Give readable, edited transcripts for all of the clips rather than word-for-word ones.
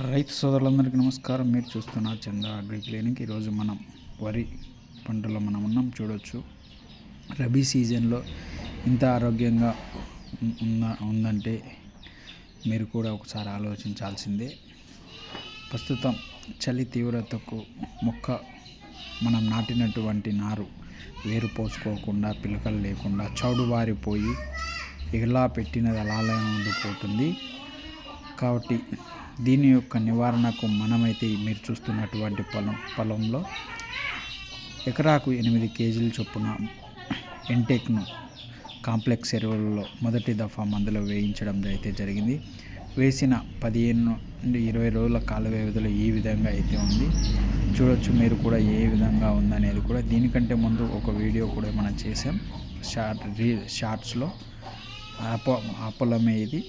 రైతు సోదరులందరికీ నమస్కారం. మీరు చూస్తున్నారు చంద్ర అగ్రి క్లినిక్. ఈరోజు మనం వరి పంటలో మనం ఉన్నాం. చూడొచ్చు, రబీ సీజన్లో ఇంత ఆరోగ్యంగా ఉందంటే మీరు కూడా ఒకసారి ఆలోచించాల్సిందే. ప్రస్తుతం చలి తీవ్రతకు మొక్క మనం నాటినటువంటి నారు వేరు పోసుకోకుండా, పిలకలు లేకుండా చౌడు వారిపోయి ఇలా పెట్టినది అలానే ఉండిపోతుంది. కాబట్టి దీని యొక్క నివారణకు మనమైతే మీరు చూస్తున్నటువంటి పొలంలో ఎకరాకు 8 కేజీల చొప్పున ఎన్టెక్ను కాంప్లెక్స్ ఎరువులలో మొదటి దఫా మందులు వేయించడం అయితే జరిగింది. వేసిన 15 నుండి 20 రోజుల కాల వ్యవధిలో ఈ విధంగా అయితే ఉంది. చూడొచ్చు మీరు కూడా ఏ విధంగా ఉందనేది కూడా. దీనికంటే ముందు ఒక వీడియో కూడా మనం చేసాం షార్ట్స్లో. ఆ పొలమే ఇది.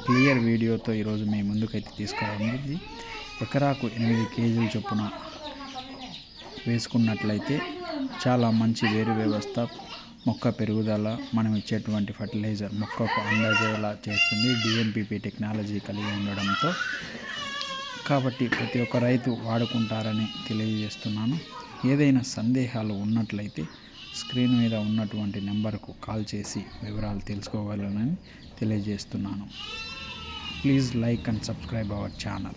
క్లియర్ వీడియోతో ఈరోజు మీ ముందుకైతే తీసుకురావడం. ఎకరాకు 8 కేజీల చొప్పున వేసుకున్నట్లయితే చాలా మంచి వేరు వ్యవస్థ, మొక్క పెరుగుదల, మనం ఇచ్చేటువంటి ఫర్టిలైజర్ మొక్కకు అందజేలా చేస్తుంది. డిఎంపిపి టెక్నాలజీ కలిగి ఉండడంతో. కాబట్టి ప్రతి ఒక్క రైతు వాడుకుంటారని తెలియజేస్తున్నాను. ఏదైనా సందేహాలు ఉన్నట్లయితే స్క్రీన్ మీద ఉన్నటువంటి నెంబర్కు కాల్ చేసి వివరాలు తెలుసుకోవాలని తెలియజేస్తున్నాను. Please like and subscribe our channel.